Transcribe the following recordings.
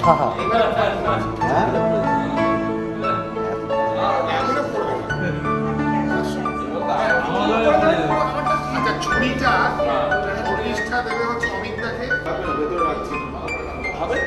আচ্ছা ছুরিটা চল্লিশটা দেবে হচ্ছে অমিতদাকে ভেতরে রাখছি হবে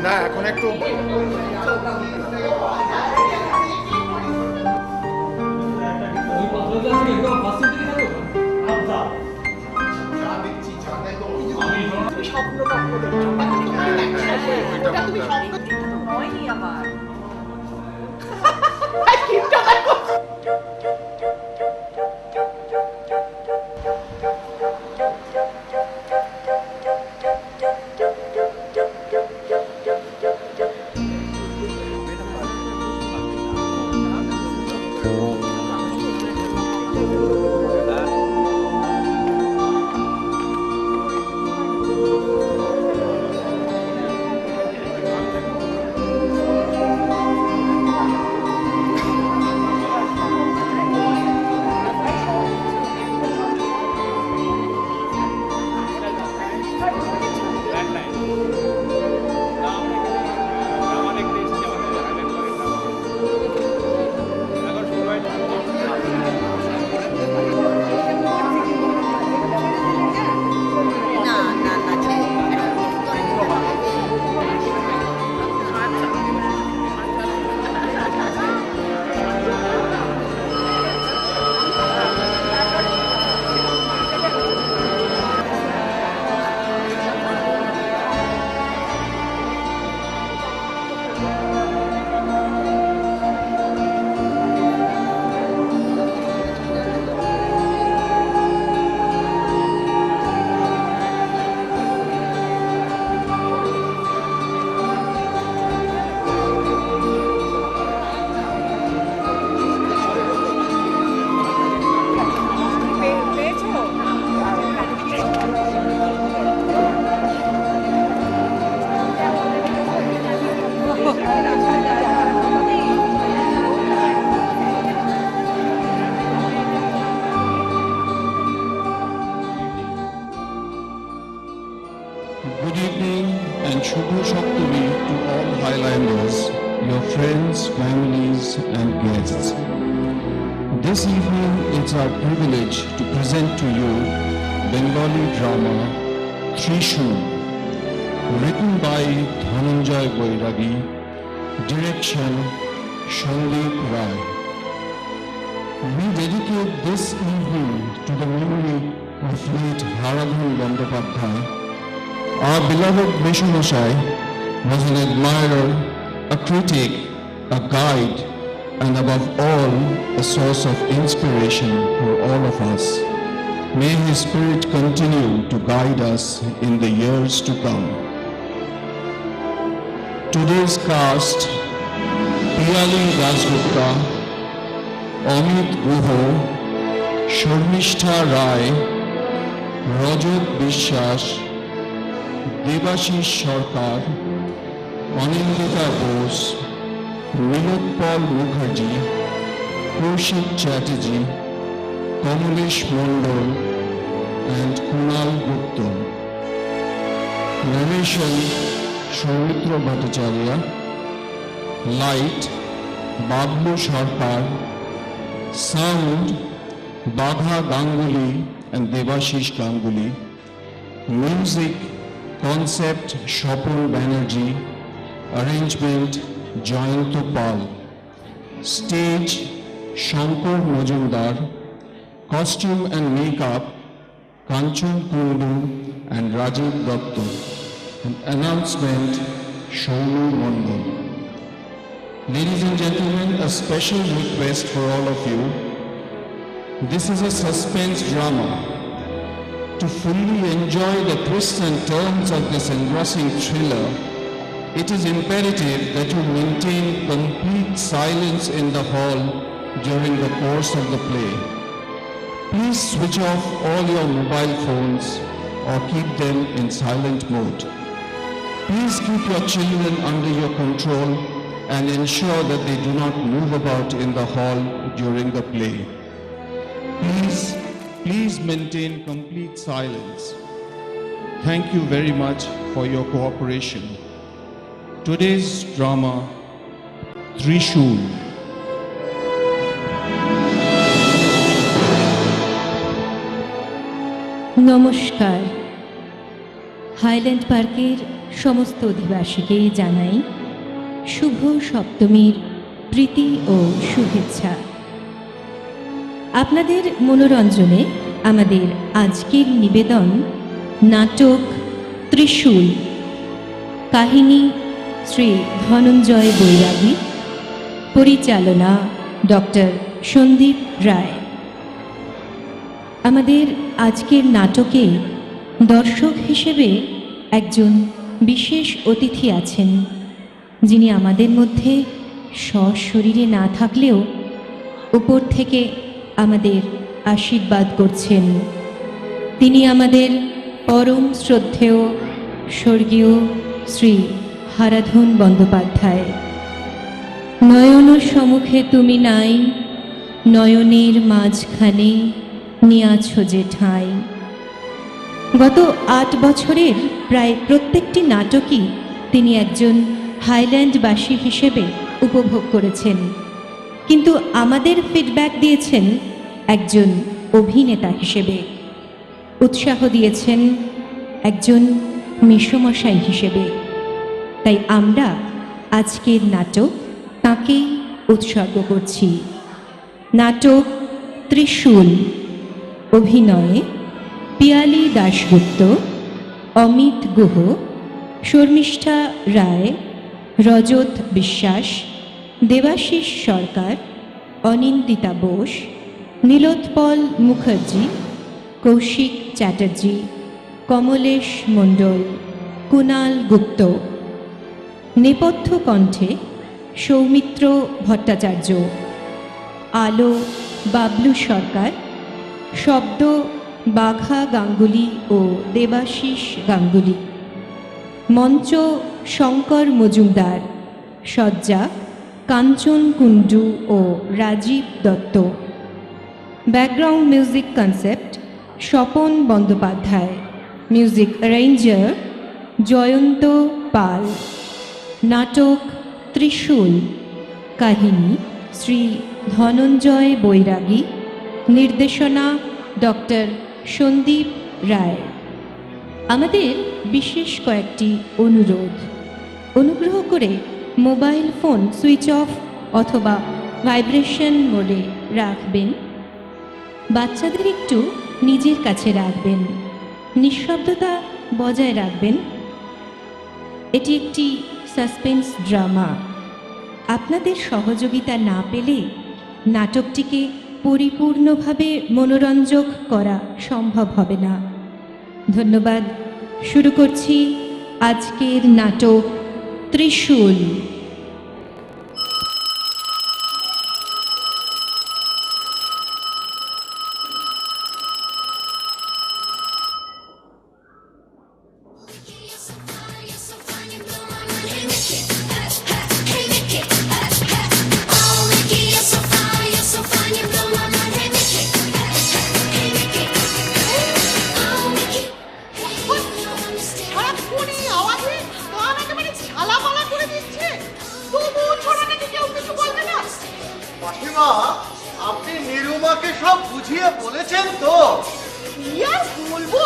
না এখন একটু Good evening and Shubho Shaptami to all Highlanders, your friends, families and guests. This evening it's our privilege to present to you Bengali drama Trishul, written by Dhananjay Boiragi, direction Shandip Rai. We dedicate this evening to the memory of late Haradhan Bandopadhyay. Our beloved Meshumoshai was an admirer, a critic, a guide, and above all, a source of inspiration for all of us. May his spirit continue to guide us in the years to come. Today's cast: Piyali Dasgupta, Amit Guho, Sharmishtha Rai, Rajat Bishwas, Debashis Sarkar, Anindita Bose, Milanpal Mukherjee, Kaushik Chatterjee, Kamlesh Mondal and Kunal Gupta. Narration Soumitra Bhattacharya. Light Bablu Sarkar. Sound Bagha Ganguly and Debashish Ganguly. Music Concept Shopul Banerjee. Arrangement Jayanto Pal. Stage Shankar Majumdar, costume and makeup, Kanchan Kundu and Rajiv Dotto, and announcement, Shonu Mondal. Ladies and gentlemen, a special request for all of you. This is a suspense drama. To fully enjoy the twists and turns of this engrossing thriller, it is imperative that you maintain complete silence in the hall during the course of the play. Please switch off all your mobile phones or keep them in silent mode. Please keep your children under your control and ensure that they do not move about in the hall during the play. Please maintain complete silence. Thank you very much for your cooperation. Today's drama, Trishul. নমস্কার। Highland পার্কের সমস্ত অধিবাসীকে জানাই শুভ সপ্তমীর প্রীতি ও শুভেচ্ছা। আপনাদের মনোরঞ্জনে আমাদের আজকের নিবেদন নাটক ত্রিশূল, কাহিনী শ্রী ধনঞ্জয় বৈরাগী, পরিচালনা ডক্টর সন্দীপ রায়। আমাদের আজকের নাটকে দর্শক হিসেবে একজন বিশেষ অতিথি আছেন, যিনি আমাদের মধ্যে সশরীরে না থাকলেও উপর থেকে আমাদের আশীর্বাদ করছেন। তিনি আমাদের পরম শ্রদ্ধেয় স্বর্গীয় শ্রী হারাধন বন্দ্যোপাধ্যায়। নয়ন সম্মুখে তুমি নাই, নয়নের মাঝখানে নিয়াছ যে ঠাঁই। গত ৮ বছরের প্রায় প্রত্যেকটি নাটকই তিনি একজন হাইল্যান্ডবাসী হিসেবে উপভোগ করেছেন, কিন্তু আমাদের ফিডব্যাক দিয়েছেন একজন অভিনেতা হিসেবে, উৎসাহ দিয়েছেন একজন মেসোমশাই হিসেবে। তাই আমরা আজকের নাটক তাঁকেই উৎসর্গ করছি। নাটক ত্রিশূল, অভিনয়ে পিয়ালি দাশগুপ্ত, অমিত গুহ, শর্মিষ্ঠা রায়, রজত বিশ্বাস, দেবাশিস সরকার, অনিন্দিতা বোস, নীলোৎপল মুখার্জি, কৌশিক চ্যাটার্জি, কমলেশ মণ্ডল, কুণাল গুপ্ত। নেপথ্য কণ্ঠে সৌমিত্র ভট্টাচার্য, আলো বাবলু সরকার, শব্দ বাঘা গাঙ্গুলি ও দেবাশিস গাঙ্গুলি, মঞ্চ শঙ্কর মজুমদার, সজ্জা কাঞ্চন কুণ্ডু ও Rajib Dutta, background music concept Swapan Bandyopadhyay, music arranger Jayanta Pal. নাটক ত্রিশূল, কাহিনী শ্রী ধনঞ্জয় বৈরাগী, নির্দেশনা ডক্টর সন্দীপ রায়। আমাদের বিশেষ কয়েকটি অনুগ্রহ করে মোবাইল ফোন সুইচ অফ অথবা ভাইব্রেশন মোডে রাখবেন। বাচ্চাদের একটু নিজের কাছে রাখবেন, নিঃশব্দতা বজায় রাখবেন। এটি একটি সাসপেন্স ড্রামা। আপনাদের সহযোগিতা না পেলে নাটকটিকে পরিপূর্ণভাবে মনোরঞ্জক করা সম্ভব হবে না। ধন্যবাদ। শুরু করছি আজকের নাটক ত্রিশূল। মাসিমা, আপনি নিরুমাকে সব বুঝিয়ে বলেছেন তো? কি আর বলবো,